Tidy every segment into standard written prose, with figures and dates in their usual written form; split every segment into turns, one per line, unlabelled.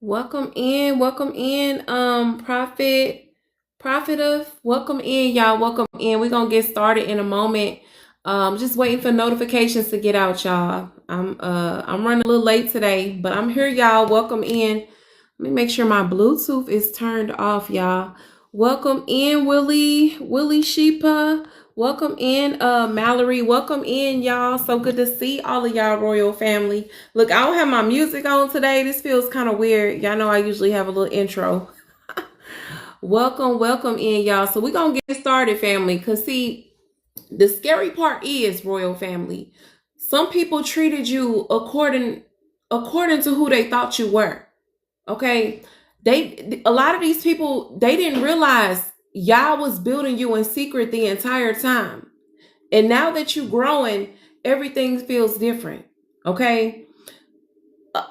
Welcome in, Prophet of, welcome in, y'all, welcome in. We're gonna get started in a moment. Just waiting for notifications to get out, y'all. I'm running a little late today, but I'm here, y'all. Welcome in. Let me make sure my Bluetooth is turned off, y'all. Welcome in, Willie Sheepa. Welcome in, Mallory. Welcome in, y'all. So good to see all of y'all, royal family. Look, I don't have my music on today. This feels kind of weird. Y'all know I usually have a little intro. Welcome in, y'all. So we're gonna get started, family. Cause see, the scary part is, royal family, some people treated you according to who they thought you were. Okay. A lot of these people, they didn't realize Yah was building you in secret the entire time. And now that you're growing, everything feels different. Okay.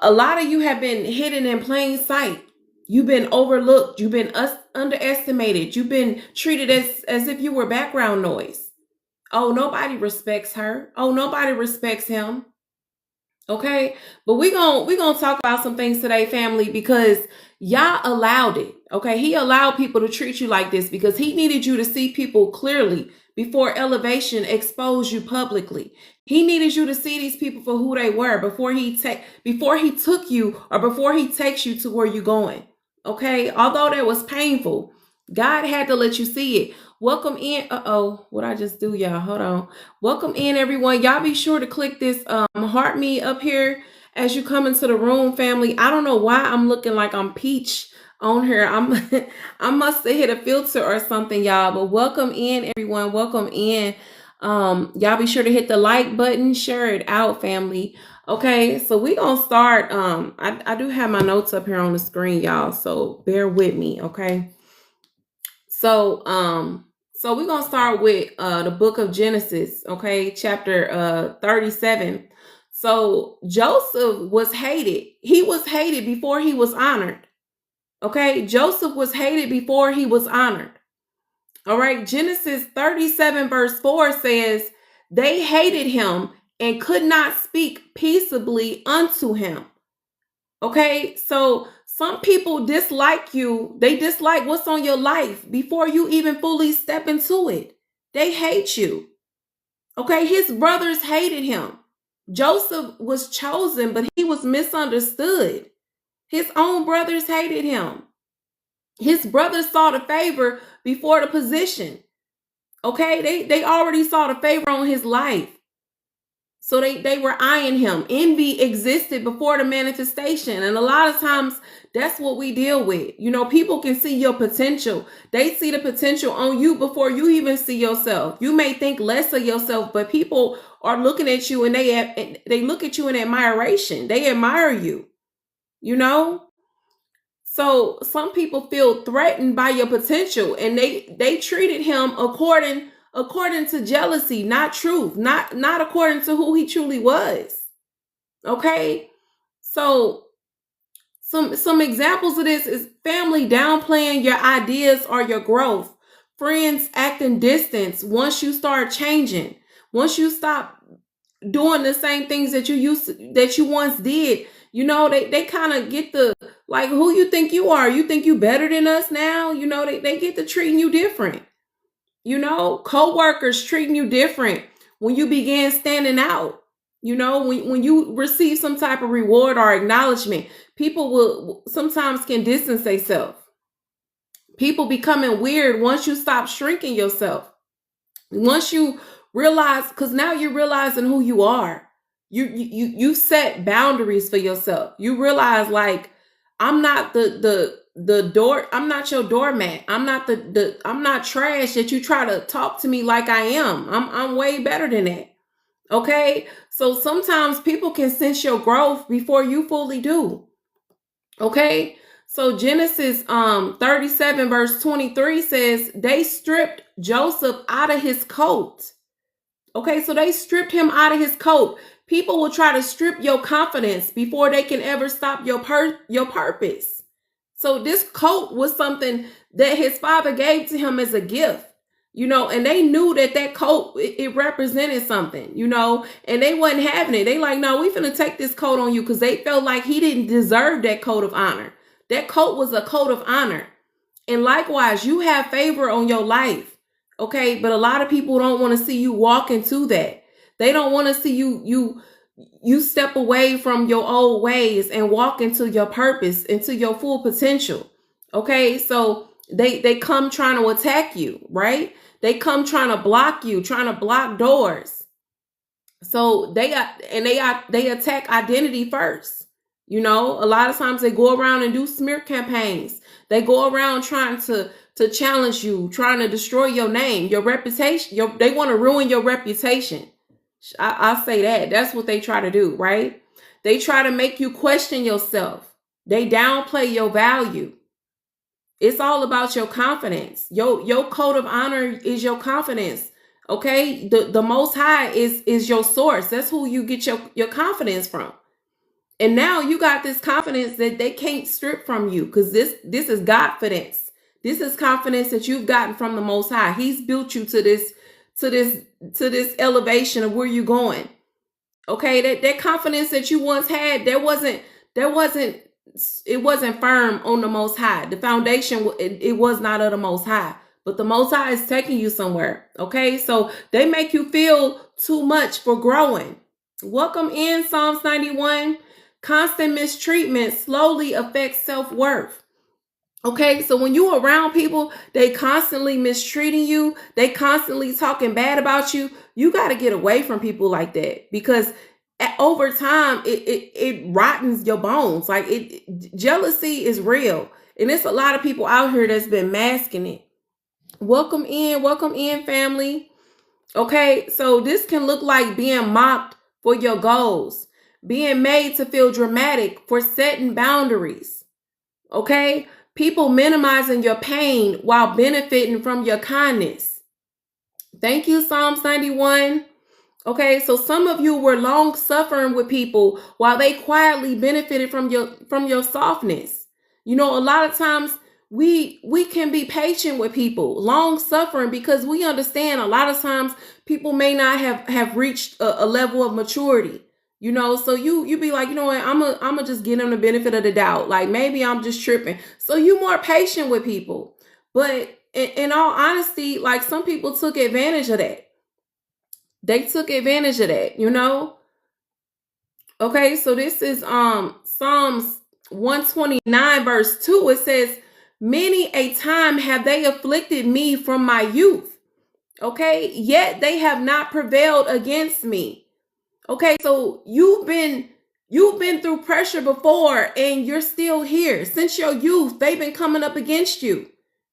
A lot of you have been hidden in plain sight. You've been overlooked. You've been underestimated. You've been treated as if you were background noise. Oh, nobody respects her. Oh, nobody respects him. Okay, but we gonna talk about some things today, family, because Yah allowed it. Okay, he allowed people to treat you like this because he needed you to see people clearly before elevation exposed you publicly. He needed you to see these people for who they were before he took you, or before he takes you to where you're going. Okay, although that was painful, God had to let you see it. Welcome in. What I just do, y'all? Hold on. Welcome in, everyone. Y'all be sure to click this heart me up here as you come into the room, family. I don't know why I'm looking like I'm Peach on here. I must have hit a filter or something, y'all. But welcome in, everyone. Welcome in. Y'all be sure to hit the like button, share it out, family. Okay, so we gonna start. I do have my notes up here on the screen, y'all. So bear with me, okay? So we're gonna start with the book of Genesis, okay, chapter 37. So Joseph was hated. He was hated before he was honored. Okay, Joseph was hated before he was honored. All right, Genesis 37, verse 4 says, they hated him and could not speak peaceably unto him. Okay, so some people dislike you. They dislike what's on your life before you even fully step into it. They hate you. Okay, his brothers hated him. Joseph was chosen, but he was misunderstood. His own brothers hated him. His brothers saw the favor before the position. Okay, they already saw the favor on his life. So they were eyeing him. Envy existed before the manifestation. And a lot of times that's what we deal with. You know, people can see your potential. They see the potential on you before you even see yourself. You may think less of yourself, but people are looking at you and they look at you in admiration. They admire you, you know? So some people feel threatened by your potential, and they treated him according to jealousy, not truth, not according to who he truly was. Okay, so some examples of this is family downplaying your ideas or your growth, friends acting distance once you start changing, once you stop doing the same things that you once did. You know, they kind of get the, like, who you think you are? You think you better than us now? You know, they get to treating you different. You know, co-workers treating you different when you begin standing out. You know, when you receive some type of reward or acknowledgement, people will sometimes can distance themselves. People becoming weird once you stop shrinking yourself. Once you realize, because now you're realizing who you are. You set boundaries for yourself. You realize, like, I'm not the door, I'm not your doormat. I'm not trash that you try to talk to me like I am. I'm way better than that. Okay? So sometimes people can sense your growth before you fully do. Okay? So Genesis 37 verse 23 says they stripped Joseph out of his coat. Okay, so they stripped him out of his coat. People will try to strip your confidence before they can ever stop your purpose. So this coat was something that his father gave to him as a gift, you know, and they knew that coat, it represented something, you know, and they wasn't having it. They like, no, we finna take this coat on you, because they felt like he didn't deserve that coat of honor. That coat was a coat of honor. And likewise, you have favor on your life. Okay. But a lot of people don't want to see you walk into that. They don't want to see you step away from your old ways and walk into your purpose, into your full potential. Okay. So they come trying to attack you, right? They come trying to block you, trying to block doors. So they attack identity first. You know, a lot of times they go around and do smear campaigns. They go around trying to challenge you, trying to destroy your name, your reputation. They want to ruin your reputation. I'll say that. That's what they try to do, right? They try to make you question yourself. They downplay your value. It's all about your confidence. Your code of honor is your confidence. Okay? The Most High is your source. That's who you get your confidence from. And now you got this confidence that they can't strip from you, because this is Godfidence. This is confidence that you've gotten from the Most High. He's built you to this elevation of where you're going. Okay, that confidence that you once had, it wasn't firm on the Most High. The foundation, it was not of the Most High, but the Most High is taking you somewhere. Okay, so they make you feel too much for growing. Welcome in, Psalms 91. Constant mistreatment slowly affects self-worth. Okay, so when you're around people, they constantly mistreating you, they constantly talking bad about you, you got to get away from people like that, because over time, it rottens your bones. Like jealousy is real. And there's a lot of people out here that's been masking it. Welcome in, family. Okay, so this can look like being mocked for your goals, being made to feel dramatic for setting boundaries. Okay, people minimizing your pain while benefiting from your kindness. Thank you, Psalms 91. Okay, so some of you were long suffering with people while they quietly benefited from your softness. You know, a lot of times we can be patient with people, long suffering, because we understand a lot of times people may not have reached a level of maturity. You know, so you be like, you know what, I'm gonna just give them the benefit of the doubt. Like, maybe I'm just tripping. So you more patient with people. But in all honesty, like, some people took advantage of that. They took advantage of that, you know? Okay, so this is Psalms 129 verse 2. It says, many a time have they afflicted me from my youth. Okay, yet they have not prevailed against me. Okay, so you've been through pressure before, and you're still here. Since your youth, they've been coming up against you.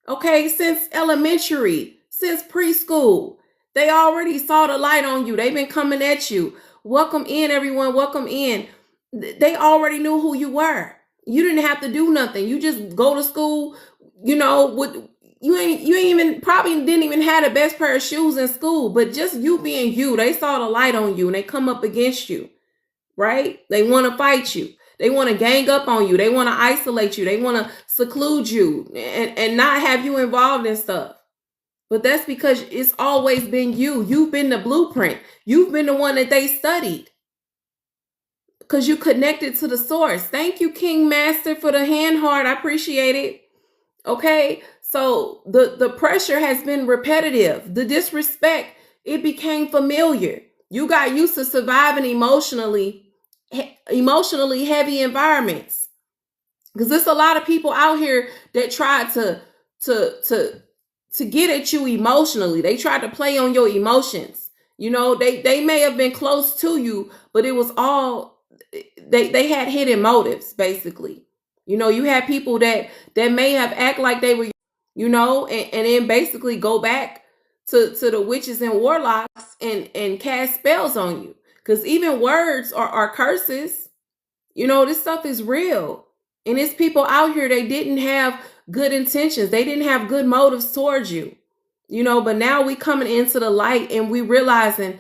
Okay, since elementary, since preschool. They already saw the light on you. They've been coming at you. Welcome in, everyone. Welcome in. They already knew who you were. You didn't have to do nothing. You just go to school. You know, you ain't even probably didn't even have the best pair of shoes in school, but just you being you, they saw the light on you and they come up against you, right? They want to fight you. They want to gang up on you. They want to isolate you. They want to seclude you and not have you involved in stuff. But that's because it's always been you. You've been the blueprint. You've been the one that they studied, because you connected to the source. Thank you, King Master, for the hand heart. I appreciate it. Okay, so the pressure has been repetitive. The disrespect, it became familiar. You got used to surviving emotionally heavy environments, because there's a lot of people out here that try to get at you emotionally. They tried to play on your emotions. You know, they may have been close to you, but it was all, they had hidden motives, basically. You know, you had people that may have act like they were, you know, and then basically go back to the witches and warlocks and cast spells on you. Because even words are curses. You know, this stuff is real. And it's people out here, they didn't have good intentions. They didn't have good motives towards you, you know, but now we coming into the light and we realizing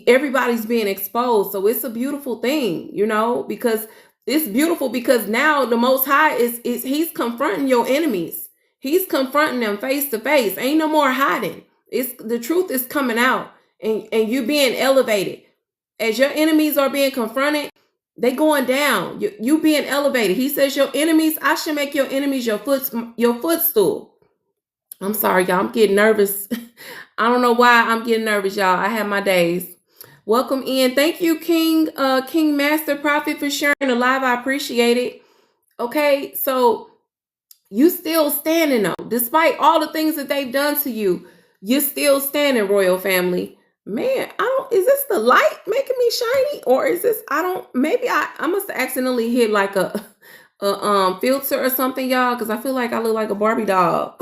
everybody's being exposed. So it's a beautiful thing, you know, because it's beautiful because now the Most High is he's confronting your enemies. He's confronting them face to face. Ain't no more hiding. It's the truth is coming out, and you being elevated as your enemies are being confronted. They going down. You being elevated. He says your enemies, I should make your enemies your footstool. I'm sorry, y'all. I'm getting nervous. I don't know why I'm getting nervous, y'all. I have my days. Welcome in. Thank you, King Master Prophet, for sharing the live. I appreciate it. Okay, so you still standing though, despite all the things that they've done to you. You're still standing, royal family. Man, is this the light making me shiny, or is this, maybe I must have accidentally hit like a filter or something, y'all, because I feel like I look like a Barbie doll.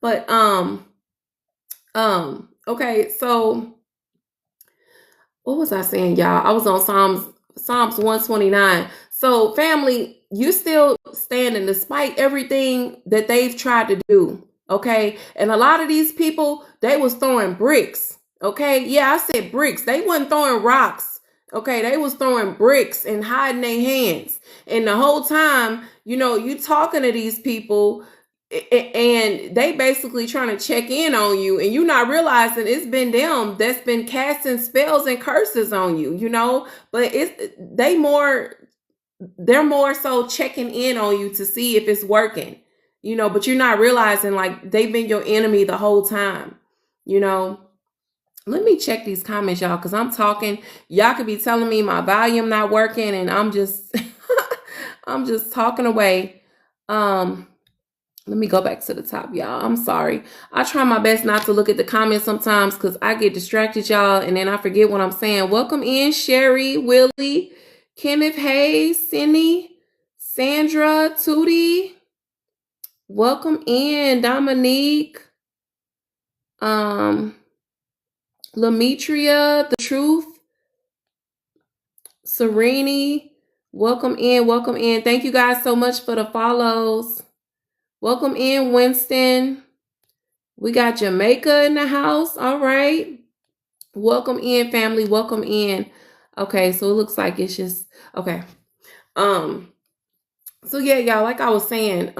But okay, so what was I saying, y'all? I was on Psalms 129. So family, you still standing despite everything that they've tried to do. Okay. And a lot of these people, they was throwing bricks. Okay. Yeah, I said bricks. They wasn't throwing rocks. Okay. They was throwing bricks and hiding their hands. And the whole time, you talking to these people and they basically trying to check in on you, and you not realizing it's been them that's been casting spells and curses on you, but they're more so checking in on you to see if it's working, but you're not realizing like they've been your enemy the whole time. Let me check these comments, y'all, because I'm talking. Y'all could be telling me my volume not working, and I'm just I'm just talking away. Let me go back to the top, y'all. I'm sorry. I try my best not to look at the comments sometimes because I get distracted, y'all, and then I forget what I'm saying. Welcome in, Sherry, Willie, Kenneth Hayes, Cindy, Sandra, Tootie. Welcome in, Dominique, Lametria, The Truth, Serene. Welcome in, welcome in. Thank you guys so much for the follows. Welcome in, Winston. We got Jamaica in the house. All right. Welcome in, family. Welcome in. Okay, so it looks like it's just okay. So yeah, y'all, like I was saying,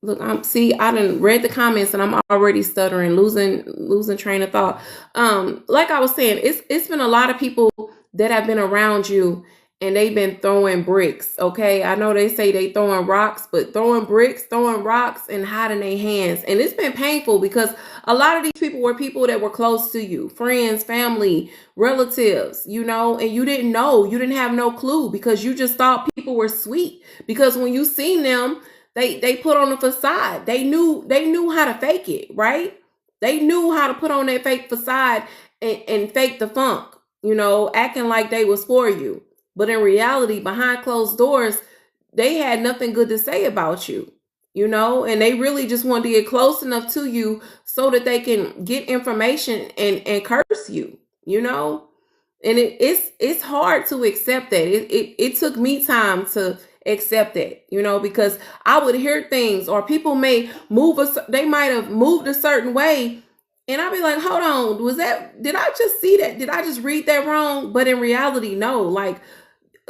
look, I done read the comments and I'm already stuttering, losing train of thought. Like I was saying, it's been a lot of people that have been around you and they've been throwing bricks. Okay. I know they say they throwing rocks, but throwing bricks, throwing rocks and hiding their hands. And it's been painful because a lot of these people were people that were close to you, friends, family, relatives, and you didn't know, you didn't have no clue because you just thought people were sweet because when you seen them, they put on a facade. They knew how to fake it, right? They knew how to put on that fake facade and fake the funk, acting like they was for you. But in reality, behind closed doors, they had nothing good to say about you, and they really just wanted to get close enough to you so that they can get information and curse you, and it's hard to accept that. It took me time to accept that, because I would hear things or people may they might have moved a certain way. And I'd be like, hold on, did I just see that? Did I just read that wrong? But in reality, no. Like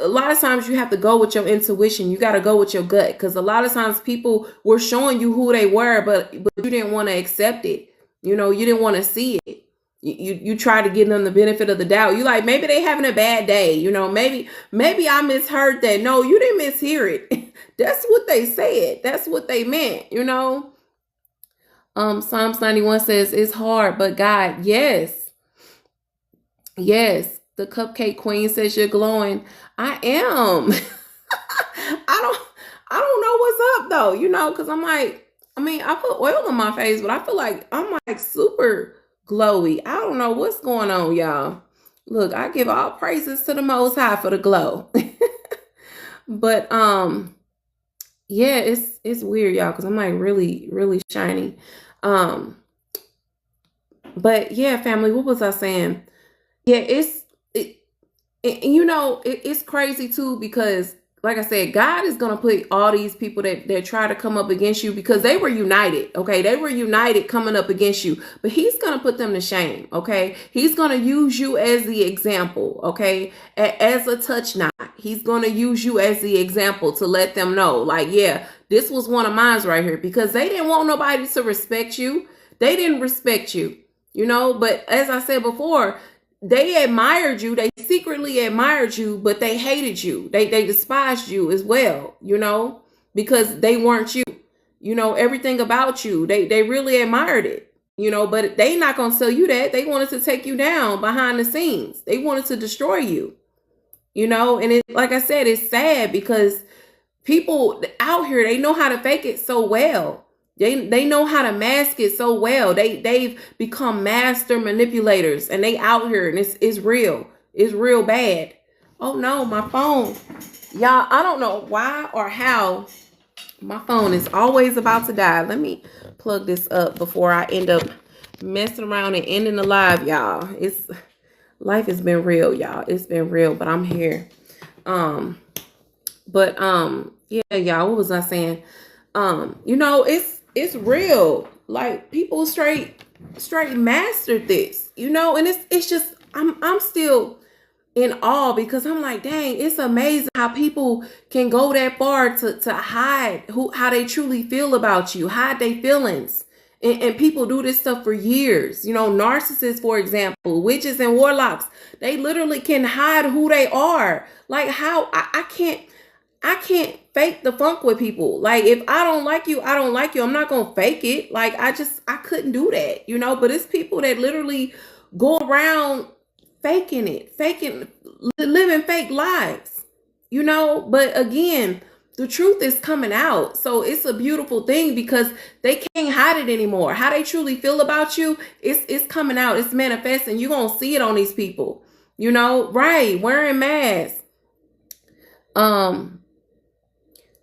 a lot of times you have to go with your intuition. You got to go with your gut because a lot of times people were showing you who they were, but you didn't want to accept it. You didn't want to see it. You try to give them the benefit of the doubt. You like, maybe they having a bad day. Maybe I misheard that. No, you didn't mishear it. That's what they said. That's what they meant, Psalms 91 says it's hard, but God, yes. Yes. The Cupcake Queen says you're glowing. I am. I don't know what's up though, because I'm like, I put oil on my face, but I feel like I'm like super glowy. I don't know what's going on, y'all. Look, I give all praises to the Most High for the glow. But yeah, it's weird, y'all, because I'm like really, really shiny. But yeah, family, what was I saying? Yeah, it's crazy too because, like I said, God is going to put all these people that try to come up against you because they were united. Okay. They were united coming up against you, but he's going to put them to shame. Okay. He's going to use you as the example. Okay. As a touch knot. He's going to use you as the example to let them know like, yeah, this was one of mine right here because they didn't want nobody to respect you. They didn't respect you, but as I said before, they admired you. They secretly admired you, but they hated you. They despised you as well, because they weren't you. Everything about you. They really admired it, but they not going to tell you that. They wanted to take you down behind the scenes. They wanted to destroy you, and it, like I said, it's sad because people out here, they know how to fake it so well. They know how to mask it so well. They've become master manipulators, and they out here, and it's real. It's real bad. Oh no, my phone. Y'all, I don't know why or how my phone is always about to die. Let me plug this up before I end up messing around and ending the live, y'all. Life has been real, y'all. It's been real, but I'm here. Yeah, y'all, what was I saying? It's real. Like, people straight mastered this, and it's just I'm still in awe because I'm like, dang, it's amazing how people can go that far to hide how they truly feel about you, hide their feelings. And people do this stuff for years. Narcissists, for example, witches and warlocks, they literally can hide who they are. Like, how I can't fake the funk with people. Like, if I don't like you, I don't like you. I'm not going to fake it. Like, I couldn't do that, but it's people that literally go around faking, living fake lives, but again, the truth is coming out. So it's a beautiful thing because they can't hide it anymore. How they truly feel about you, it's coming out. It's manifesting. You're going to see it on these people, right. Wearing masks.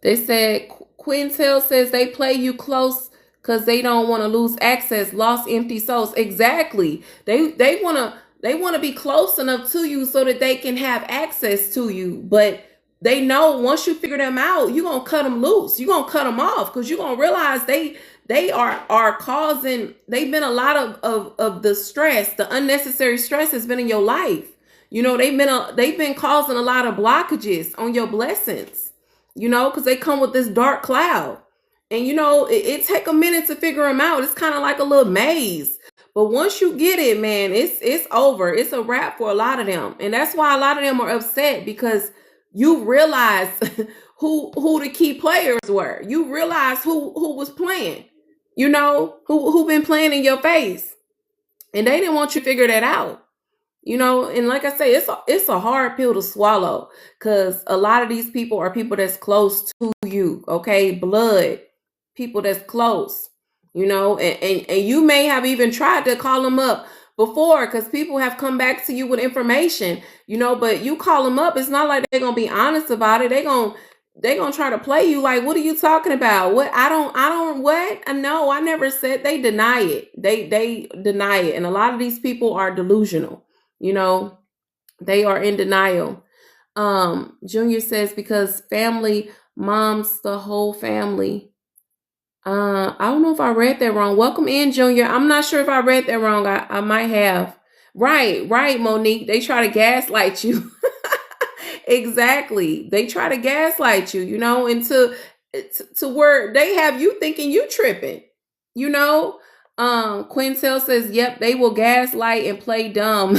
They said, Quintel says they play you close because they don't want to lose access, lost empty souls. Exactly. They want to be close enough to you so that they can have access to you. But they know once you figure them out, you're going to cut them loose. You're going to cut them off because you're going to realize they are causing, they've been a lot of the stress, the unnecessary stress has been in your life. They've been causing a lot of blockages on your blessings, because they come with this dark cloud. And, it take a minute to figure them out. It's kind of like a little maze. But once you get it, man, it's over. It's a wrap for a lot of them. And that's why a lot of them are upset because you realize who the key players were. You realize who was playing, who been playing in your face. And they didn't want you to figure that out. And like I say, it's a hard pill to swallow because a lot of these people are people that's close to you, okay? Blood, people that's close, and you may have even tried to call them up before because people have come back to you with information, but you call them up, it's not like they're going to be honest about it. They're going to try to play you like, what are you talking about? What? I don't, what? No, I never said. They deny it. They deny it. And a lot of these people are delusional. They are in denial. Junior says, because family moms the whole family. I don't know if I read that wrong. Welcome in, Junior. I'm not sure if I read that wrong. I might have. Right, Monique. They try to gaslight you. Exactly. They try to gaslight you, into to where they have you thinking you tripping, Quintel says, yep, they will gaslight and play dumb.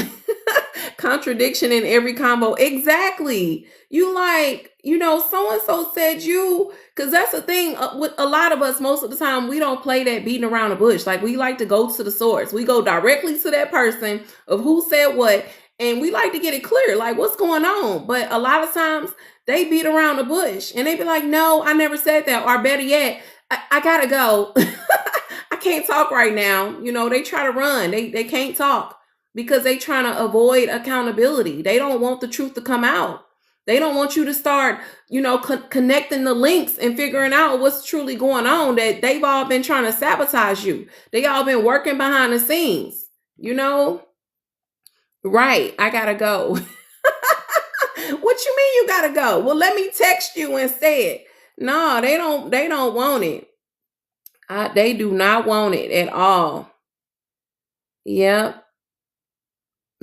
Contradiction in every combo. Exactly. You like, so-and-so said you, because that's the thing with a lot of us, most of the time, we don't play that beating around the bush. Like, we like to go to the source. We go directly to that person of who said what, and we like to get it clear, like, what's going on? But a lot of times, they beat around the bush, and they be like, no, I never said that. Or better yet, I gotta go. I can't talk right now. They try to run. They can't talk because they trying to avoid accountability. They don't want the truth to come out. They don't want you to start, connecting the links and figuring out what's truly going on, that they've all been trying to sabotage you. They all been working behind the scenes, Right. I gotta go. What you mean you gotta go? Well, let me text you instead. No, they don't want it. They do not want it at all. Yep.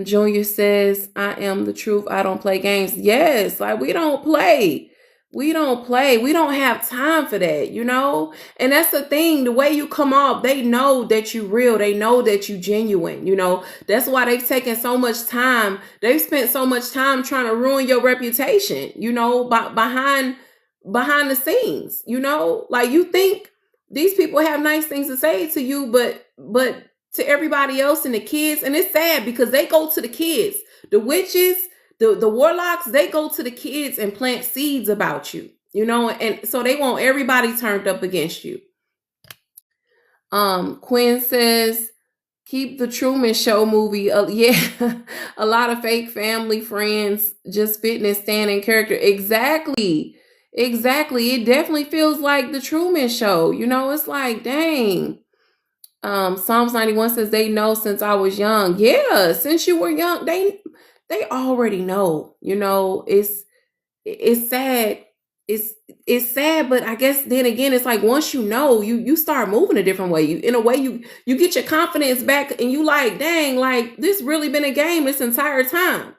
Junior says, I am the truth. I don't play games. Yes, like, we don't play. We don't play. We don't have time for that, you know? And that's the thing. The way you come off, they know that you real. They know that you genuine, you know? That's why they've taken so much time. They've spent so much time trying to ruin your reputation, you know, behind the scenes, you know? Like you think these people have nice things to say to you, but to everybody else and the kids, and it's sad because they go to the kids, the witches, the warlocks, they go to the kids and plant seeds about you, you know, and so they want everybody turned up against you. Quinn says, keep the Truman Show movie. Yeah, a lot of fake family friends just fitting and standing character. Exactly. Exactly. It definitely feels like the Truman Show. You know, it's like, dang. Psalms 91 says they know since I was young. Yeah, since you were young, they already know. You know, it's sad. It's sad, but I guess then again, it's like once you know, you start moving a different way. You in a way you get your confidence back, and you like, dang, like this really been a game this entire time,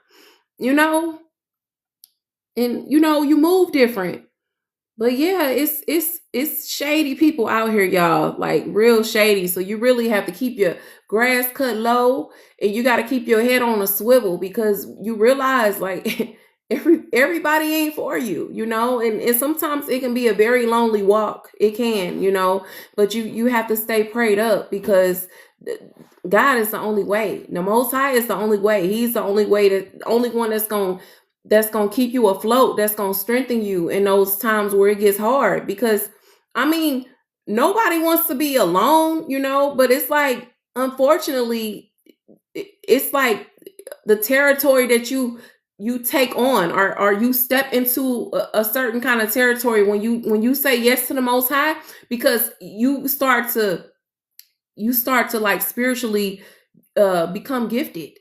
you know, and you know you move different. But yeah, it's shady people out here, y'all, like real shady. So you really have to keep your grass cut low, and you got to keep your head on a swivel because you realize like everybody ain't for you, you know, and sometimes it can be a very lonely walk. It can, you know, but you have to stay prayed up because God is the only way. The Most High is the only way. He's the only way, the only one that's gonna keep you afloat, that's gonna strengthen you in those times where it gets hard. Because I mean, nobody wants to be alone, you know, but it's like unfortunately it's like the territory that you take on, or you step into a certain kind of territory when you say yes to the Most High, because you start to like spiritually become gifted.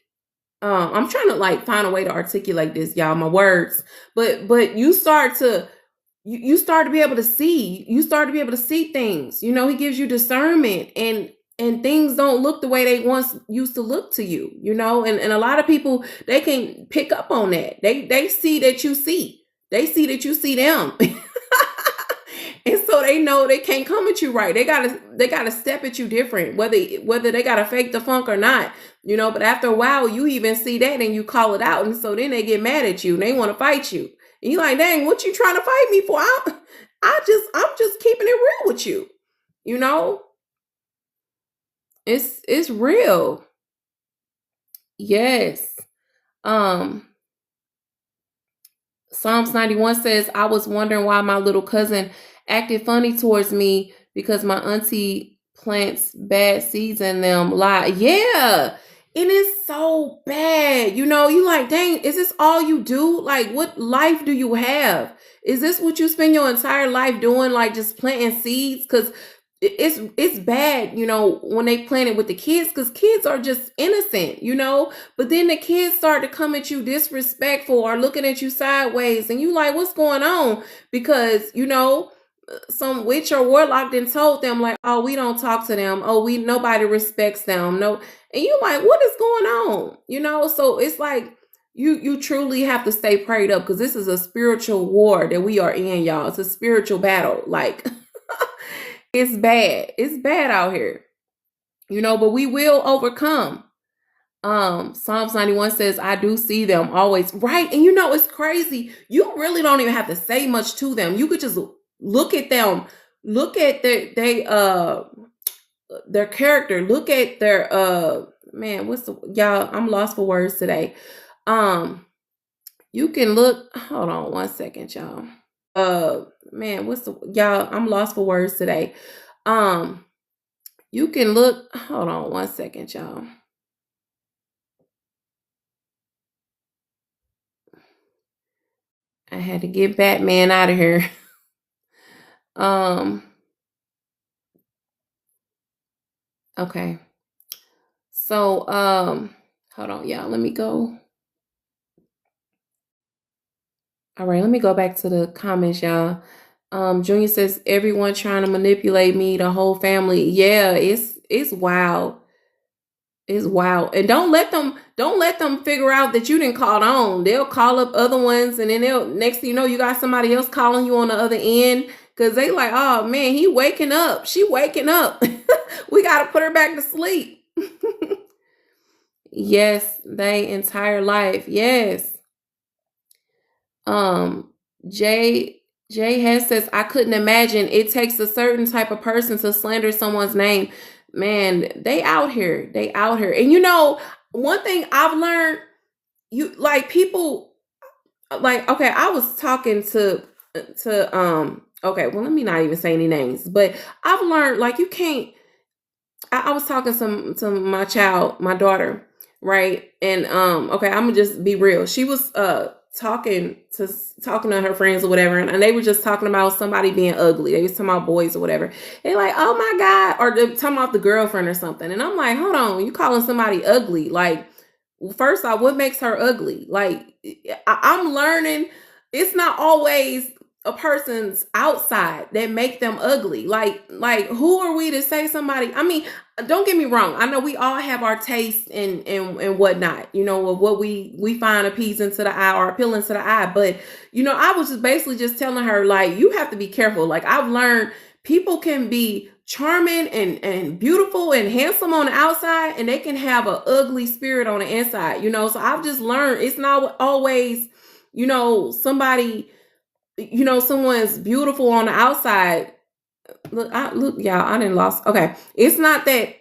I'm trying to like find a way to articulate this, y'all, my words. But you start to be able to see. You start to be able to see things. You know, he gives you discernment, and things don't look the way they once used to look to you, you know, and a lot of people, they can pick up on that. They see that you see. They see that you see them. And so they know they can't come at you right. They gotta step at you different, whether they gotta fake the funk or not, you know. But after a while, you even see that and you call it out, and so then they get mad at you and they want to fight you. And you like, dang, what you trying to fight me for? I'm just keeping it real with you, you know. It's real. Yes. Um. Psalms 91 says, I was wondering why my little cousin acted funny towards me because my auntie plants bad seeds in them. Like, yeah, it is so bad. You know, you like, dang, is this all you do? Like, what life do you have? Is this what you spend your entire life doing? Like just planting seeds? Because it's bad, you know, when they plant it with the kids, because kids are just innocent, you know. But then the kids start to come at you disrespectful or looking at you sideways, and you like, what's going on? Because you know, some witch or warlock then told them like, oh, we don't talk to them, oh, we nobody respects them, no. And you like, what is going on, you know? So it's like you truly have to stay prayed up, because this is a spiritual war that we are in, y'all. It's a spiritual battle, like it's bad. It's bad out here, you know, but we will overcome. Psalms 91 says, I do see them always. Right. And you know, it's crazy. You really don't even have to say much to them. You could just look at them, look at their character, look at their man, y'all, I'm lost for words today. You can look, hold on one second, y'all. Man, y'all, I'm lost for words today. You can look, hold on one second, y'all. I had to get Batman out of here. Okay. So, hold on, y'all. Let me go. All right, let me go back to the comments, y'all. Junior says everyone trying to manipulate me, the whole family. Yeah, it's wild. It's wild. And don't let them don't let them figure out that you didn't call on. They'll call up other ones, and then they'll, next thing you know, you got somebody else calling you on the other end, because they like, oh man, he waking up, she waking up. We got to put her back to sleep. Yes, they entire life. Yes. Jay Hess says, I couldn't imagine. It takes a certain type of person to slander someone's name. Man, they out here. They out here. And you know, one thing I've learned, you like people like, okay, I was talking to okay, well, let me not even say any names, but I've learned like you can't. I was talking to my child, my daughter, right? And okay, I'm gonna just be real. She was talking to her friends or whatever, and they were just talking about somebody being ugly. They was talking about boys or whatever. They like, oh my God, or they're talking about the girlfriend or something. And I'm like, hold on, you calling somebody ugly? Like, first off, what makes her ugly? Like, I'm learning it's not always a person's outside that make them ugly. Like who are we to say somebody? I mean, don't get me wrong. I know we all have our taste and whatnot, you know, of what we find appeasing to the eye or appealing to the eye. But, you know, I was just basically just telling her, like, you have to be careful. Like, I've learned people can be charming and beautiful and handsome on the outside, and they can have an ugly spirit on the inside, you know. So I've just learned it's not always, you know, somebody, you know, someone's beautiful on the outside. Look, y'all, I didn't lost. Okay. It's not that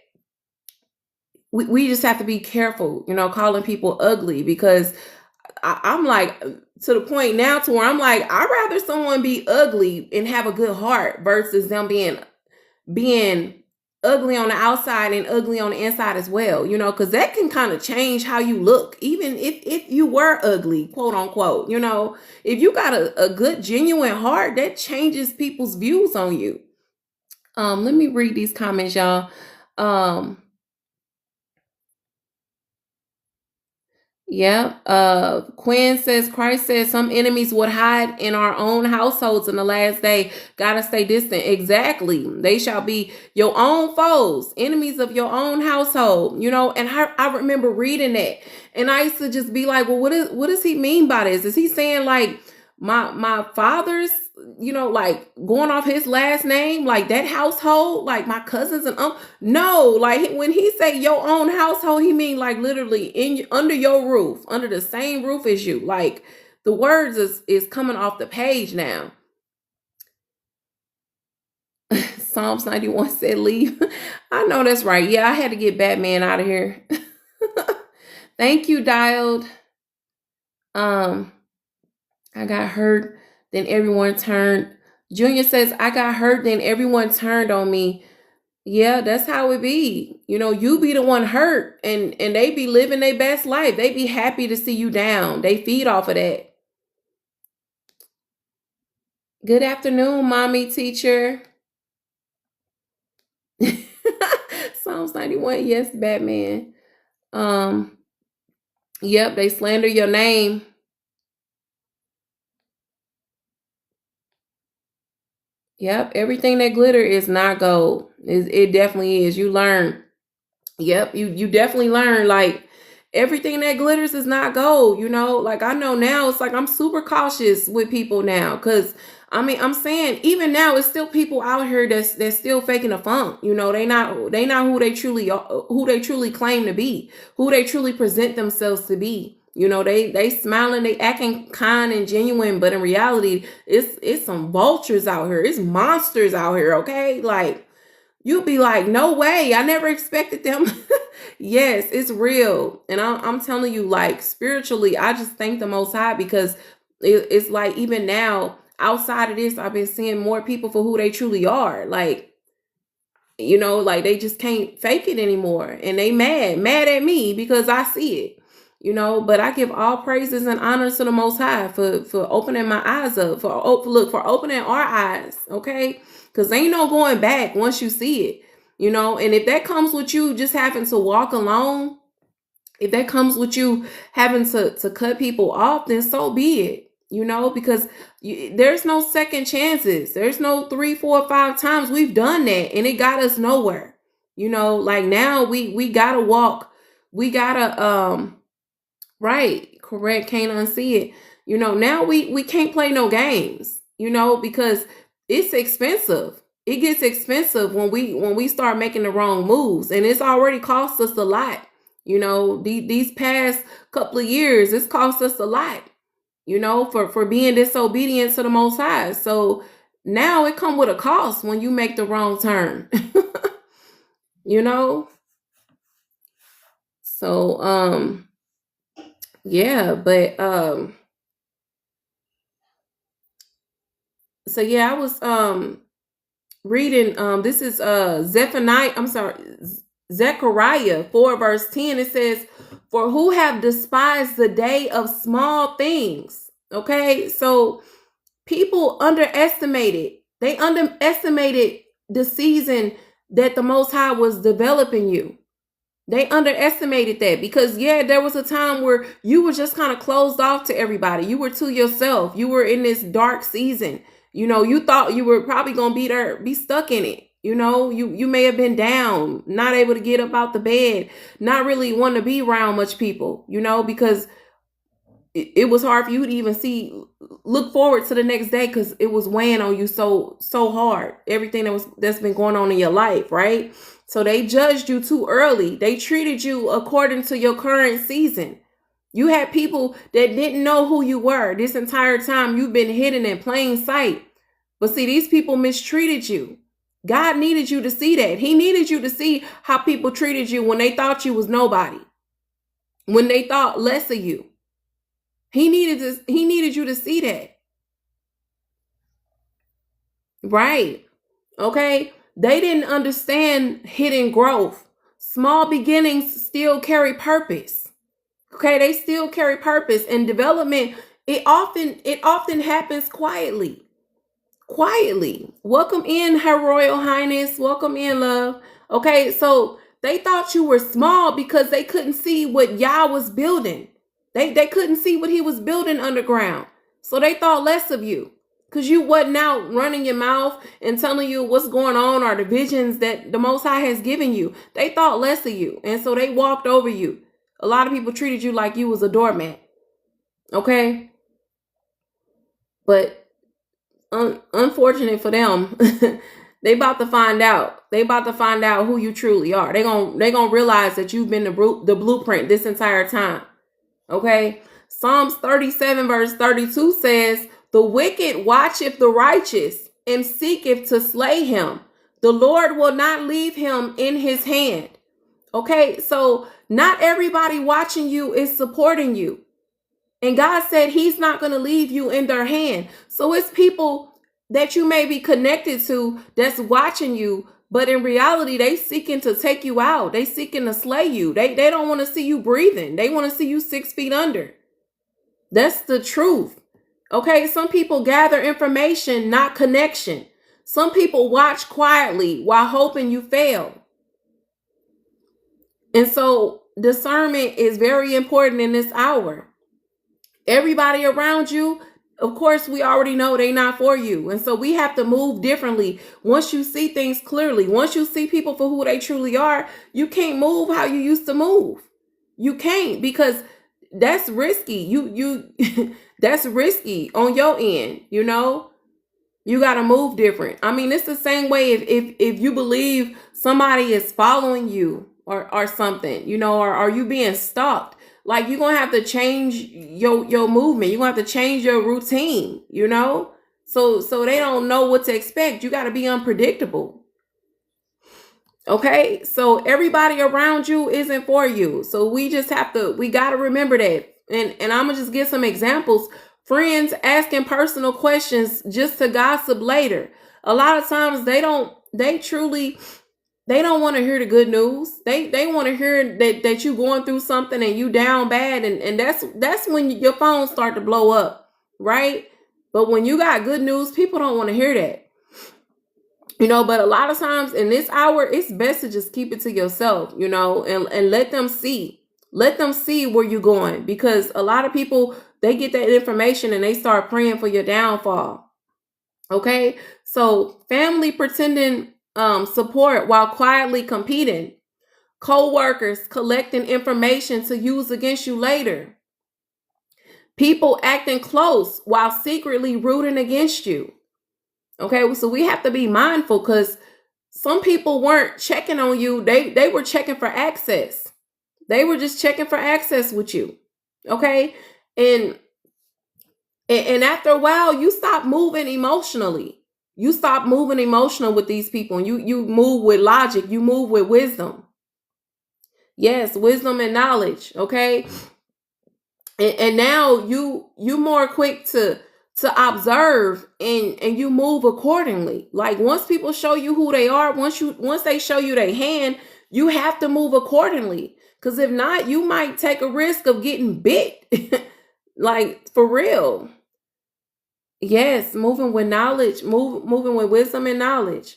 we just have to be careful, you know, calling people ugly, because I'm like, to the point now to where I'm like, I'd rather someone be ugly and have a good heart versus them being ugly on the outside and ugly on the inside as well, you know, because that can kind of change how you look, even if you were ugly, quote unquote. You know, if you got a good genuine heart, that changes people's views on you. Let me read these comments, y'all. Yeah. Quinn says, Christ says some enemies would hide in our own households in the last day. Gotta stay distant. Exactly. They shall be your own foes, enemies of your own household, you know. And I remember reading that, and I used to just be like, well, what does he mean by this? Is he saying like my father's, you know, like going off his last name, like that household, like my cousins and no, like when he say your own household, he mean like literally under your roof, under the same roof as you. Like the words is coming off the page now. Psalms 91 said leave. I know that's right. Yeah, I had to get Batman out of here. Thank you, Dialed. I got hurt, then everyone turned. Junior says, I got hurt, then everyone turned on me. Yeah, that's how it be. You know, you be the one hurt, and they be living their best life. They be happy to see you down. They feed off of that. Good afternoon, mommy teacher. Psalms 91, yes, Batman. Yep, they slander your name. Yep, everything that glitter is not gold. It definitely is. You learn. Yep, you definitely learn, like everything that glitters is not gold, you know. Like I know now, it's like I'm super cautious with people now, because I mean, I'm saying even now it's still people out here that's still faking a funk, you know. They not who they truly are, who they truly claim to be, who they truly present themselves to be. You know, they smiling, they acting kind and genuine, but in reality, it's some vultures out here. It's monsters out here, okay? Like, you'd be like, no way, I never expected them. Yes, it's real. And I'm telling you, like, spiritually, I just thank the Most High, because it's like, even now, outside of this, I've been seeing more people for who they truly are. Like, you know, like they just can't fake it anymore. And they mad at me because I see it. You know, but I give all praises and honors to the Most High for opening my eyes up, for opening our eyes, okay? Because ain't no going back once you see it, you know. And if that comes with you just having to walk alone, if that comes with you having to cut people off, then so be it, you know, because there's no second chances. There's no 3, 4, 5 times we've done that, and it got us nowhere, you know. Like now we gotta walk. We gotta Right. Correct. Can't unsee it. Now we can't play no games, because it's expensive. It gets expensive when we start making the wrong moves. And it's already cost us a lot. These past couple of years, it's cost us a lot, for being disobedient to the Most High. So now it come with a cost when you make the wrong turn. you know? So yeah, but so yeah, I was reading, this is Zechariah 4 verse 10. It says, for who have despised the day of small things. Okay, so people they underestimated the season that the Most High was developing you. They underestimated that because, there was a time where you were just kind of closed off to everybody. You were to yourself. You were in this dark season. You thought you were probably going to be stuck in it. You may have been down, not able to get up out the bed, not really want to be around much people, because it was hard for you to even look forward to the next day because it was weighing on you so hard. Everything that's been going on in your life, right? So they judged you too early. They treated you according to your current season. You had people that didn't know who you were this entire time. You've been hidden in plain sight. But see, these people mistreated you. God needed you to see that. He needed you to see how people treated you when they thought you was nobody, when they thought less of you. He needed you to see that. Right. Okay. They didn't understand hidden growth. Small beginnings still carry purpose. Okay. They still carry purpose, and development, it often happens quietly. Quietly. Welcome in, Her Royal Highness. Welcome in, love. Okay. So they thought you were small because they couldn't see what Yah was building. They couldn't see what he was building underground. So they thought less of you because you wasn't out running your mouth and telling you what's going on or the visions that the Most High has given you. They thought less of you. And so they walked over you. A lot of people treated you like you was a doormat. Okay. But unfortunate for them, they about to find out. They about to find out who you truly are. They gonna realize that you've been the blueprint this entire time. Okay. Psalms 37 verse 32 says, the wicked watcheth the righteous and seeketh to slay him. The Lord will not leave him in his hand. Okay. So not everybody watching you is supporting you. And God said he's not going to leave you in their hand. So it's people that you may be connected to that's watching you, but in reality, they seeking to take you out. They seeking to slay you. They don't want to see you breathing. They want to see you 6 feet under. That's the truth. Okay, some people gather information, not connection. Some people watch quietly while hoping you fail. And so discernment is very important in this hour. Everybody around you, of course, we already know they're not for you. And so we have to move differently. Once you see things clearly, once you see people for who they truly are, you can't move how you used to move. You can't, because that's risky. You that's risky on your end, You got to move different. I mean, it's the same way if you believe somebody is following you or something, or are you being stalked? Like, you're going to have to change your movement. You're going to have to change your routine, So they don't know what to expect. You got to be unpredictable. Okay? So everybody around you isn't for you. So we got to remember that. And I'm going to just give some examples. Friends asking personal questions just to gossip later. A lot of times they don't want to hear the good news. They want to hear that you going through something and you down bad. And that's when your phone start to blow up, right? But when you got good news, people don't want to hear that. But a lot of times in this hour, it's best to just keep it to yourself, and let them see. Let them see where you're going, because a lot of people, they get that information and they start praying for your downfall. Okay? So family pretending support while quietly competing, co-workers collecting information to use against you later. People acting close while secretly rooting against you. Okay, so we have to be mindful because some people weren't checking on you. They were checking for access. They were just checking for access with you. Okay? And and after a while, you stop moving emotionally. You stop moving emotional with these people. And you move with logic. You move with wisdom. Yes, wisdom and knowledge. Okay. And now you more quick to observe and you move accordingly. Like once people show you who they are, once they show you their hand, you have to move accordingly. Because if not, you might take a risk of getting bit. Like for real. Yes, moving with knowledge, moving with wisdom and knowledge.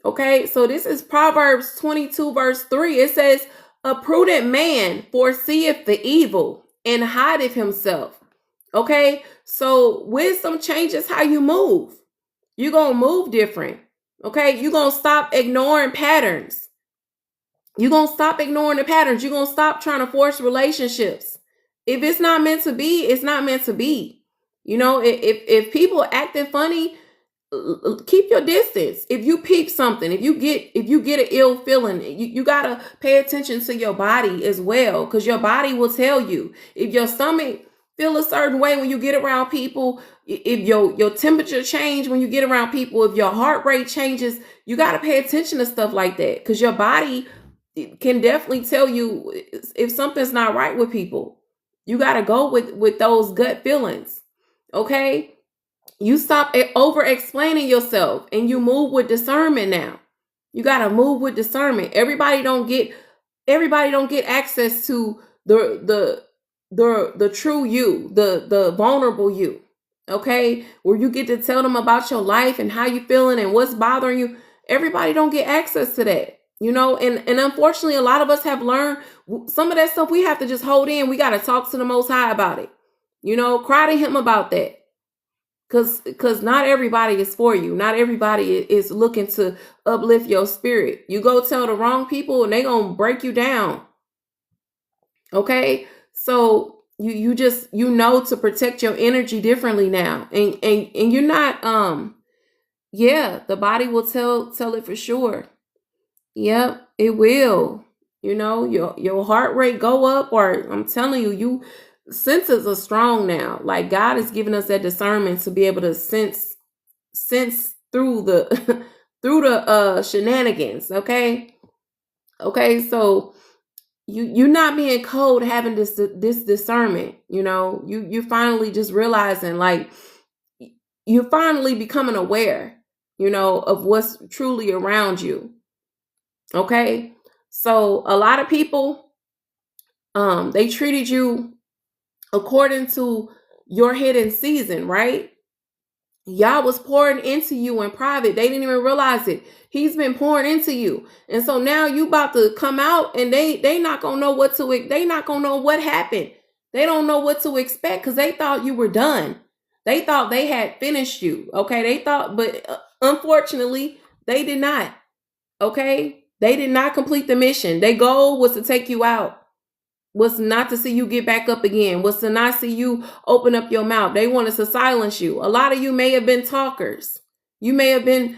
Okay, so this is Proverbs 22, verse 3. It says, a prudent man foreseeth the evil and hideth himself. Okay, so wisdom changes how you move. You're going to move different. Okay, you're going to stop ignoring patterns. You're going to stop ignoring the patterns. You're going to stop trying to force relationships. If it's not meant to be, it's not meant to be. You know, if people acting funny, keep your distance. If you peep something, if you get an ill feeling, you gotta pay attention to your body as well, because your body will tell you. If your stomach feel a certain way when you get around people, if your temperature change when you get around people, if your heart rate changes, you gotta pay attention to stuff like that, because your body can definitely tell you if something's not right with people. You gotta go with those gut feelings. Okay, you stop over explaining yourself and you move with discernment now. You got to move with discernment. Everybody don't get access to the true you, the vulnerable you. Okay, where you get to tell them about your life and how you feeling and what's bothering you. Everybody don't get access to that. You know, and unfortunately a lot of us have learned some of that stuff we have to just hold in. We got to talk to the Most High about it. You know, cry to him about that. Cause not everybody is for you. Not everybody is looking to uplift your spirit. You go tell the wrong people and they gonna break you down. Okay, so you just to protect your energy differently now, and you're not yeah, the body will tell it for sure. Yep, it will. You know, your heart rate go up, or I'm telling you, senses are strong now. Like God is giving us that discernment to be able to sense through the through the shenanigans. Okay, so you're not being cold, having this discernment. You know, you finally just realizing, like, you're finally becoming aware, you know, of what's truly around you. Okay, so a lot of people, they treated you according to your hidden season, right? Yah was pouring into you in private. They didn't even realize it. He's been pouring into you. And so now you about to come out, and they not going to know what to, they not going to know what happened. They don't know what to expect because they thought you were done. They thought they had finished you. Okay. They thought, but unfortunately they did not. Okay. They did not complete the mission. Their goal was to take you out. Was not to see you get back up again. Was to not see you open up your mouth. They wanted to silence you. A lot of you may have been talkers. You may have been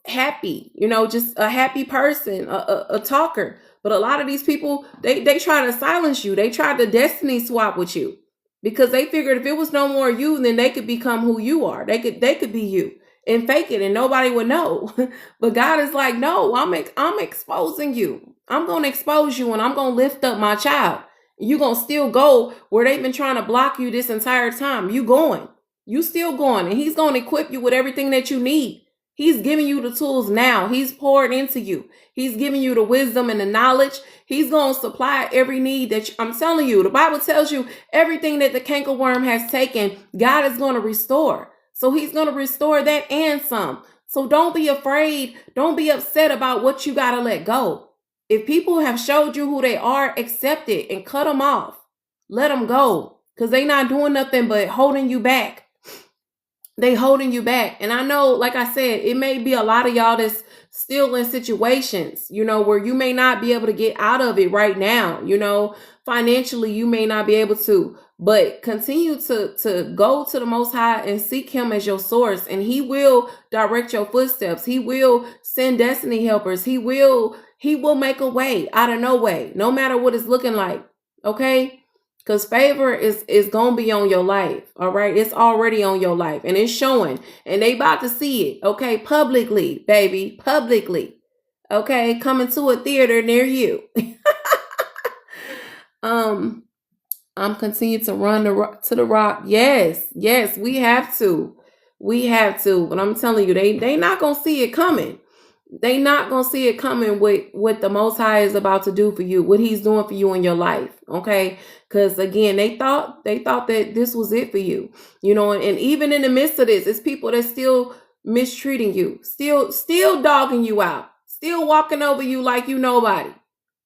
happy, you know, just a happy person, a talker. But a lot of these people, they try to silence you. They tried to destiny swap with you because they figured if it was no more you, then they could become who you are. They could be you and fake it and nobody would know. But God is like, no, I'm exposing you. I'm going to expose you and I'm going to lift up my child. You're going to still go where they've been trying to block you this entire time. You going. You still going. And he's going to equip you with everything that you need. He's giving you the tools now. He's poured into you. He's giving you the wisdom and the knowledge. He's going to supply every need that I'm telling you. The Bible tells you everything that the cankerworm has taken, God is going to restore. So he's going to restore that and some. So don't be afraid. Don't be upset about what you got to let go. If people have showed you who they are, accept it and cut them off. Let them go because they not doing nothing but holding you back. They holding you back. And I know, like I said, it may be a lot of y'all that's still in situations, you know, where you may not be able to get out of it right now. You know, financially, you may not be able to. But continue to go to the Most High and seek Him as your source, and He will direct your footsteps. He will send destiny helpers. He will make a way out of no way, no matter what it's looking like. Okay, because favor is gonna be on your life. All right, it's already on your life, and it's showing, and they about to see it. Okay, publicly, baby, publicly. Okay, coming to a theater near you. I'm continuing to run to the rock. Yes, we have to. We have to. But I'm telling you, they not gonna see it coming. They not gonna see it coming with what the Most High is about to do for you, what He's doing for you in your life. Okay, because again, they thought that this was it for you, and even in the midst of this, it's people that still mistreating you, still dogging you out, still walking over you like you nobody,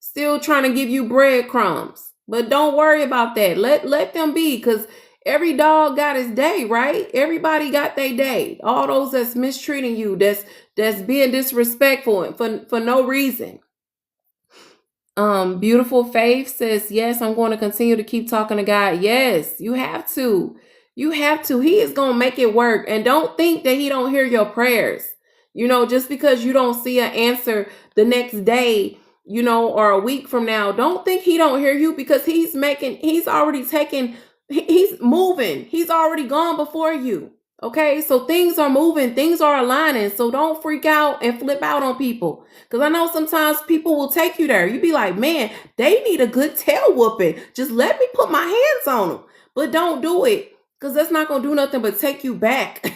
still trying to give you breadcrumbs. But don't worry about that. Let them be, because every dog got his day, right? Everybody got their day. All those that's mistreating you, that's being disrespectful for no reason. Beautiful Faith says, yes, I'm going to continue to keep talking to God. Yes, you have to. You have to. He is going to make it work. And don't think that He don't hear your prayers. Just because you don't see an answer the next day, or a week from now, don't think He don't hear you, because he's already moving. He's already gone before you. Okay, so things are moving, things are aligning. So don't freak out and flip out on people, because I know sometimes people will take you there. You be like, man, they need a good tail whooping. Just let me put my hands on them. But don't do it, because that's not going to do nothing but take you back.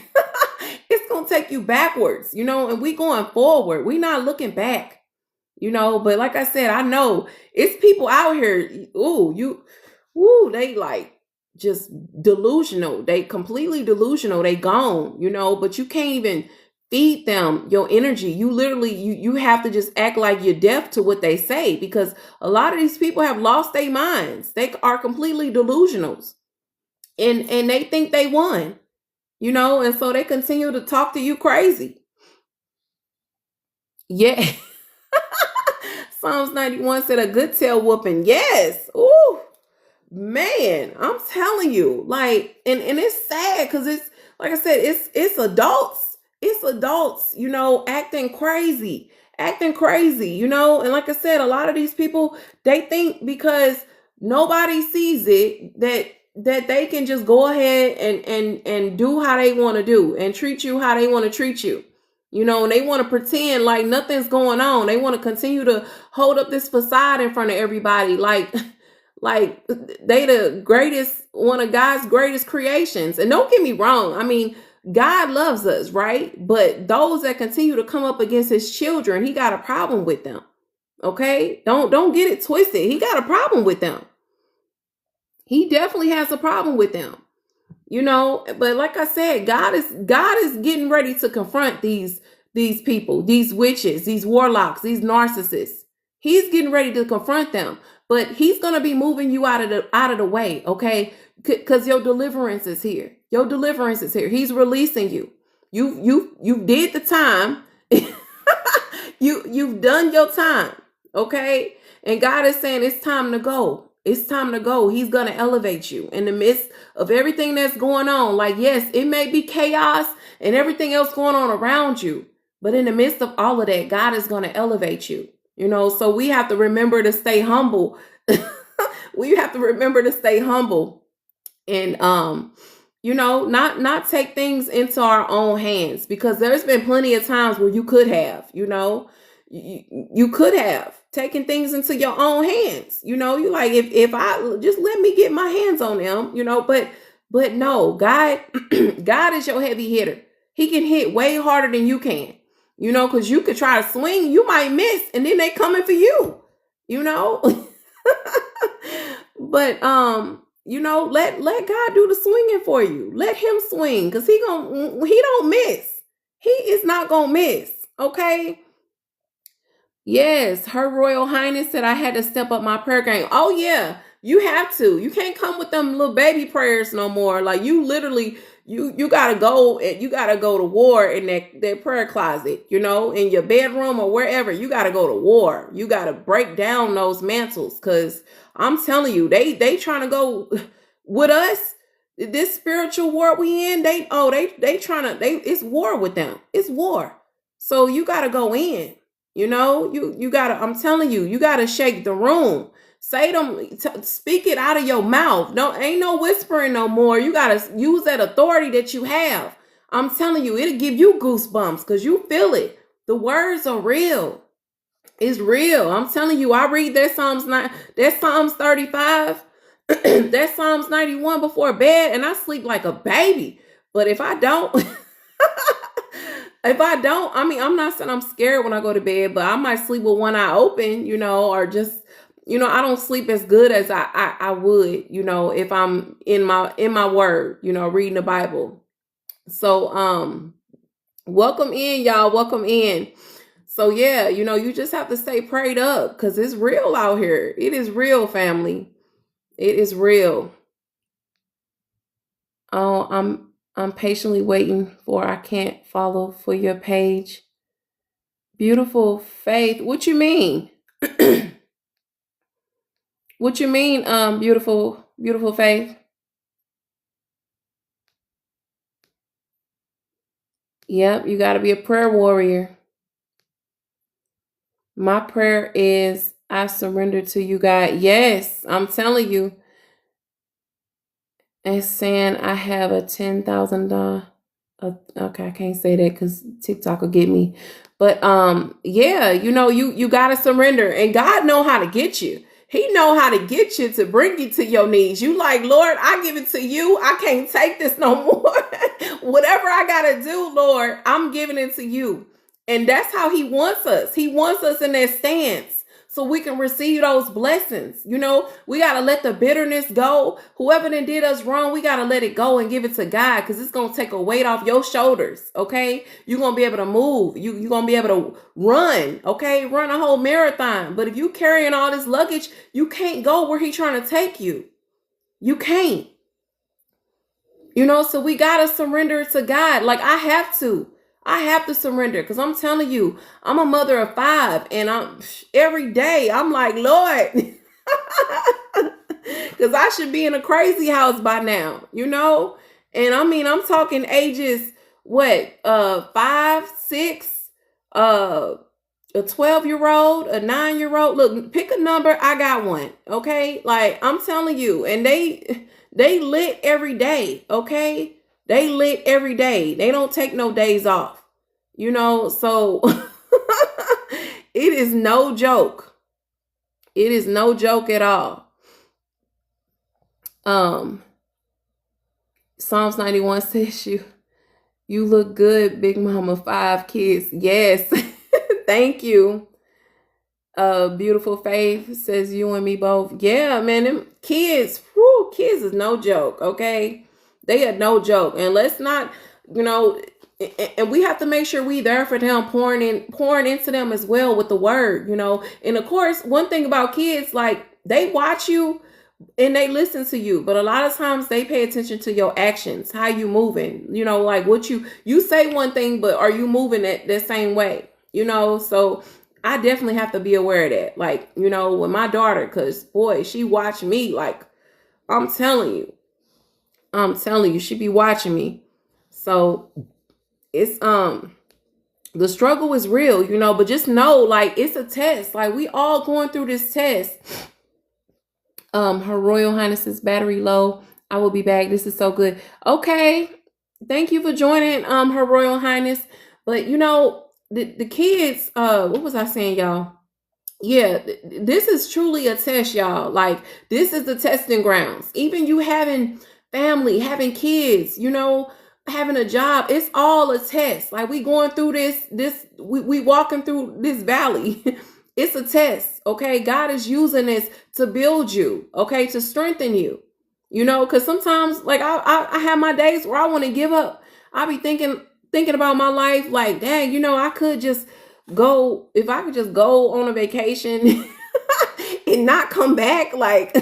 It's going to take you backwards, and we going forward. We not looking back. But like I said, I know it's people out here. They like just delusional. They completely delusional. They gone, but you can't even feed them your energy. You literally, you have to just act like you're deaf to what they say, because a lot of these people have lost their minds. They are completely delusional, and they think they won, and so they continue to talk to you crazy. Yeah. Psalms 91 said a good tail whooping. Yes. Ooh, man, I'm telling you, like, and it's sad, because it's, like I said, it's adults. It's adults, acting crazy, and like I said, a lot of these people, they think because nobody sees it that they can just go ahead and do how they want to do and treat you how they want to treat you. And they want to pretend like nothing's going on. They want to continue to hold up this facade in front of everybody, like they the greatest, one of God's greatest creations. And don't get me wrong, I mean, God loves us, right? But those that continue to come up against His children, He got a problem with them. Okay? Don't get it twisted. He got a problem with them. He definitely has a problem with them. But like I said, God is getting ready to confront these people, these witches, these warlocks, these narcissists. He's getting ready to confront them, but He's going to be moving you out of the way. Okay. Cause your deliverance is here. Your deliverance is here. He's releasing you. You did the time. You've done your time. Okay. And God is saying it's time to go. It's time to go. He's going to elevate you in the midst of everything that's going on. Like, yes, it may be chaos and everything else going on around you, but in the midst of all of that, God is going to elevate you, so we have to remember to stay humble. We have to remember to stay humble and, not take things into our own hands, because there's been plenty of times where you could have, you could have taken things into your own hands. You like, if I just let me get my hands on them, but no, God, God is your heavy hitter. He can hit way harder than you can, because you could try to swing, you might miss, and then they coming for you, but, let God do the swinging for you. Let Him swing, because He don't miss. He is not gonna miss. Okay. Yes, Her Royal Highness said I had to step up my prayer game. Oh yeah, you have to. You can't come with them little baby prayers no more. Like, you literally, you gotta go to war in that prayer closet, in your bedroom or wherever. You gotta go to war. You gotta break down those mantles, because I'm telling you, they trying to go with us, this spiritual war we in, they trying to, it's war with them. It's war. So you got to go in, you got to, I'm telling you, you got to shake the room. Say them, speak it out of your mouth. No, ain't no whispering no more. You got to use that authority that you have. I'm telling you, it'll give you goosebumps because you feel it. The words are real. It's real. I'm telling you, I read that Psalms 35, that Psalms 91 before bed, and I sleep like a baby. But if I don't, I mean, I'm not saying I'm scared when I go to bed, but I might sleep with one eye open, or just, I don't sleep as good as I would, if I'm in my word, reading the Bible. So, welcome in, y'all. Welcome in. So yeah, you just have to stay prayed up because it's real out here. It is real, family. It is real. Oh, I'm patiently waiting I can't follow for your page. Beautiful Faith. What you mean? What you mean, beautiful Faith? Yep, you got to be a prayer warrior. My prayer is I surrender to you, God. Yes, I'm telling you. And saying I have a $10,000. Okay, I can't say that because TikTok will get me. But yeah, you gotta surrender, and God know how to get you. He know how to get you to bring you to your knees. You like, Lord, I give it to you. I can't take this no more. Whatever I gotta do, Lord, I'm giving it to you. And that's how he wants us. He wants us in that stance so we can receive those blessings. We got to let the bitterness go. Whoever done did us wrong, we got to let it go and give it to God because it's going to take a weight off your shoulders, okay? You're going to be able to move. You're going to be able to run, okay? Run a whole marathon. But if you carrying all this luggage, you can't go where he's trying to take you. You can't. So we got to surrender to God. Like I have to surrender because I'm telling you, I'm a mother of 5 and every day I'm like, Lord, because I should be in a crazy house by now, and I mean, I'm talking ages, 5, 6, a 12-year-old, a 9-year-old. Look, pick a number. I got one. Okay. Like I'm telling you, and they lit every day. Okay. They lit every day. They don't take no days off, so it is no joke. It is no joke at all. Psalms 91 says you look good, Big Mama, 5 kids. Yes. Thank you. Beautiful Faith says you and me both. Yeah, man, them kids is no joke. Okay. They are no joke. And let's not, and we have to make sure we there for them, pouring into them as well with the word, And of course, one thing about kids, like they watch you and they listen to you, but a lot of times they pay attention to your actions, how you moving, like what you say one thing, but are you moving it the same way, So I definitely have to be aware of that. Like, with my daughter, because boy, she watched me. Like, I'm telling you, she be watching me. So it's, the struggle is real, but just know, like, it's a test. Like, we all going through this test. Her Royal Highness's battery low. I will be back. This is so good. Okay. Thank you for joining, Her Royal Highness. But, the kids, what was I saying, y'all? Yeah, this is truly a test, y'all. Like, this is the testing grounds. Even you having family, having kids, having a job, it's all a test. Like, we going through we walking through this valley. It's a test, okay? God is using this to build you, okay? To strengthen you, because sometimes, like, I have my days where I want to give up. I be thinking about my life, like, dang, I could just go, if I could just go on a vacation and not come back, like,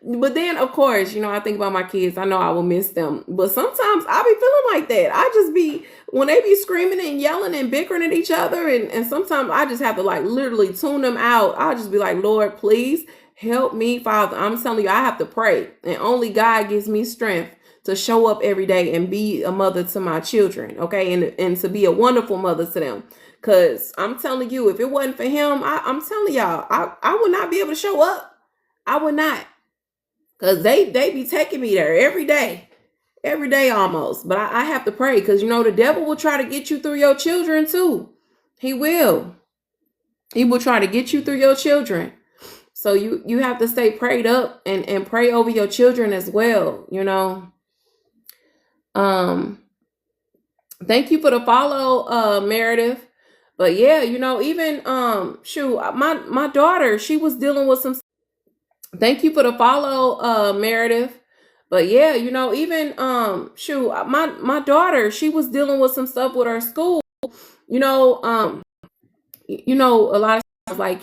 but then of course, I think about my kids. I know I will miss them, but sometimes I be feeling like that. I just be, when they be screaming and yelling and bickering at each other, and sometimes I just have to, like, literally tune them out. I'll just be like, Lord, please Help me, Father. I'm telling you, I have to pray. And only God gives me strength to show up every day and be a mother to my children, okay? And to be a wonderful mother to them. Because I'm telling you, if it wasn't for him, I'm telling y'all, I would not be able to show up. I would not. Because they be taking me there every day almost. But I have to pray because, the devil will try to get you through your children too. He will. He will try to get you through your children. So you have to stay prayed up and pray over your children as well, Thank you for the follow, Meredith. But yeah, even my daughter, she was dealing with some. Thank you for the follow, Meredith. But yeah, even my daughter, she was dealing with some stuff with her school. A lot of times, like,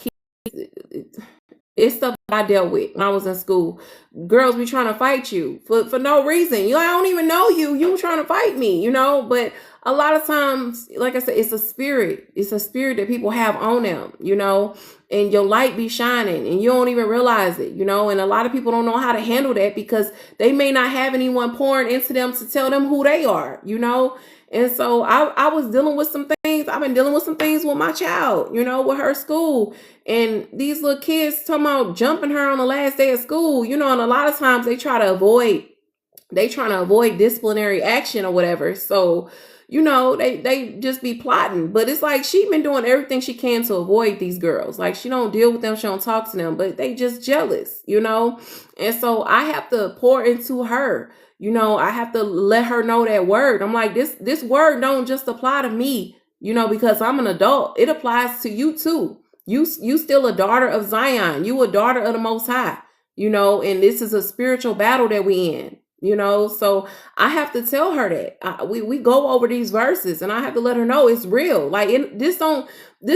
it's stuff I dealt with when I was in school. Girls be trying to fight you for no reason. I don't even know you. You trying to fight me, But a lot of times, like I said, it's a spirit. It's a spirit that people have on them, and your light be shining and you don't even realize it, and a lot of people don't know how to handle that because they may not have anyone pouring into them to tell them who they are, And so I was dealing with some things. I've been dealing with some things with my child, with her school. And these little kids talking about jumping her on the last day of school, and a lot of times they trying to avoid disciplinary action or whatever. So, they just be plotting. But it's like she been doing everything she can to avoid these girls. Like, she don't deal with them, she don't talk to them, but they just jealous, And so I have to pour into her. I have to let her know that word. I'm like, this word don't just apply to me, because I'm an adult. It applies to you too. You still a daughter of Zion. You a daughter of the Most High, and this is a spiritual battle that we in, So I have to tell her that we go over these verses and I have to let her know it's real. Like, this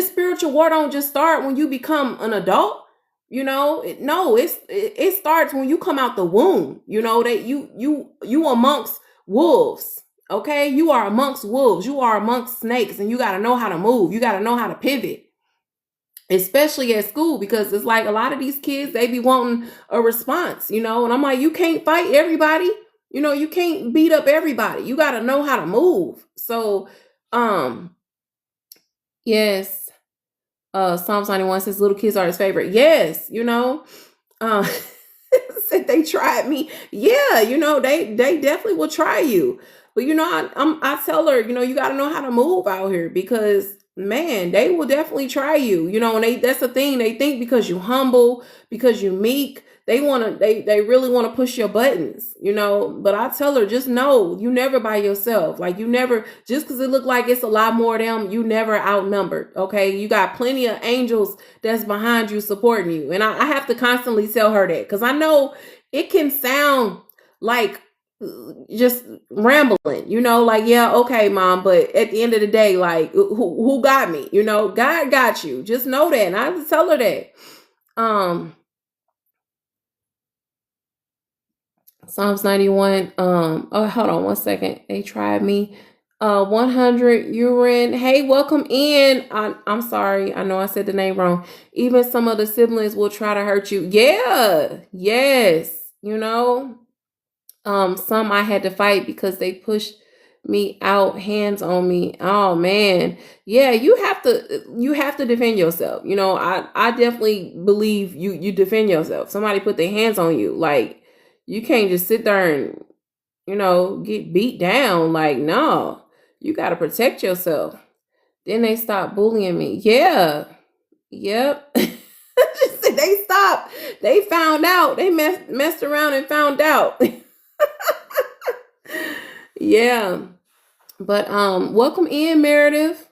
spiritual war don't just start when you become an adult. It starts when you come out the womb, that you amongst wolves. Okay. You are amongst wolves. You are amongst snakes, and you got to know how to move. You got to know how to pivot, especially at school, because it's like a lot of these kids, they be wanting a response, and I'm like, you can't fight everybody. You can't beat up everybody. You got to know how to move. So, yes. Psalms 91 says little kids are his favorite. Yes, said they tried me. Yeah, they definitely will try you. But I tell her, you got to know how to move out here, because man, they will definitely try you. And that's the thing. They think because you humble, because you meek, they really want to push your buttons, but I tell her, just know you never by yourself. Like, you never, just because it look like it's a lot more of them, you never outnumbered. Okay. You got plenty of angels that's behind you supporting you. And I have to constantly tell her that, because I know it can sound like just rambling, like, yeah, okay, Mom, but at the end of the day, like, who got me? God got you. Just know that. And I have to tell her that. Psalms 91. Oh, hold on one second. They tried me. 100 urine. Hey, welcome in. I'm sorry. I know I said the name wrong. Even some of the siblings will try to hurt you. Yeah. Yes. Some I had to fight because they pushed me out, hands on me. Oh man. Yeah, you have to defend yourself. I definitely believe you defend yourself. Somebody put their hands on you. Like, you can't just sit there and, get beat down. Like, no, you got to protect yourself. Then they stopped bullying me. Yeah. Yep. They stopped. They found out. They messed around and found out. Yeah. But welcome in, Meredith.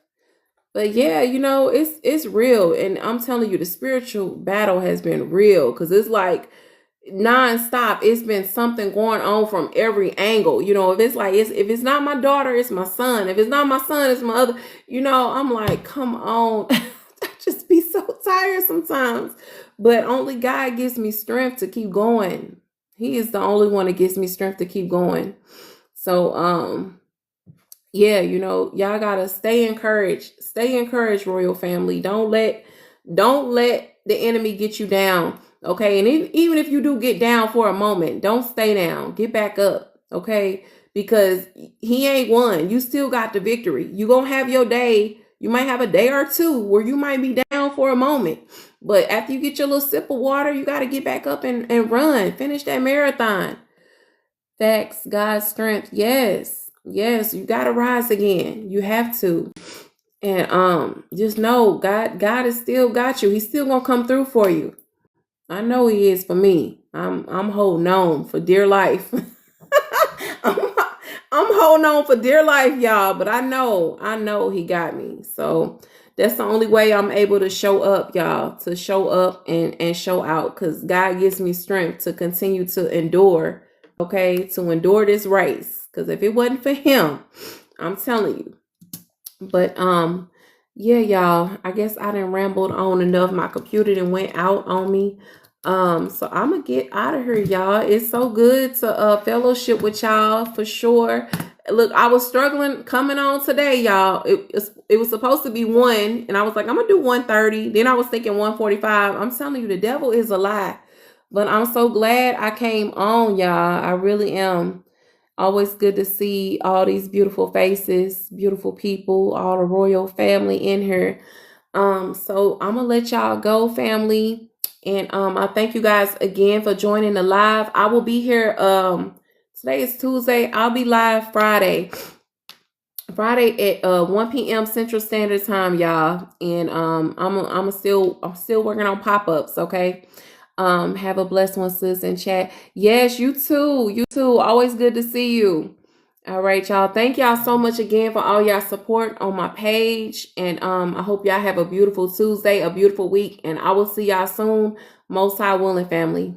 But yeah, it's real. And I'm telling you, the spiritual battle has been real, because it's like nonstop. It's been something going on from every angle. If it's like, if it's not my daughter, it's my son. If it's not my son, it's my other. I'm like, come on. I just be so tired sometimes. But only God gives me strength to keep going. He is the only one that gives me strength to keep going. So yeah, y'all gotta stay encouraged. Stay encouraged, royal family. Don't let the enemy get you down. Okay. And even if you do get down for a moment, don't stay down. Get back up. Okay. Because he ain't won. You still got the victory. You gonna have your day. You might have a day or two where you might be down for a moment. But after you get your little sip of water, you got to get back up and run. Finish that marathon. Facts, God's strength. Yes. Yes. You got to rise again. You have to. And just know God has still got you. He's still gonna come through for you. I know he is for me. I'm holding on for dear life. I'm, I'm holding on for dear life, y'all, but I know he got me. So that's the only way I'm able to show up, y'all, to show up and show out, because God gives me strength to continue to endure, okay, to endure this race. Because if it wasn't for him, I'm telling you. But yeah, y'all, I guess I done rambled on enough. My computer done went out on me. So I'm gonna get out of here, y'all. It's so good to fellowship with y'all for sure. Look, I was struggling coming on today, y'all. It was supposed to be 1, and I was like, I'm gonna do 1:30. Then I was thinking 1:45. I'm telling you, the devil is a lie. But I'm so glad I came on, y'all. I really am. Always good to see all these beautiful faces, beautiful people, all the royal family in here. So I'm gonna let y'all go, family. And I thank you guys again for joining the live. I will be here. Today is Tuesday. I'll be live Friday at 1 p.m. Central Standard Time, y'all. And I'm still working on pop-ups, okay? Have a blessed one, sis, in chat. Yes, you too. You too. Always good to see you. All right, y'all. Thank y'all so much again for all y'all support on my page. And I hope y'all have a beautiful Tuesday, a beautiful week. And I will see y'all soon. Most High willing, family.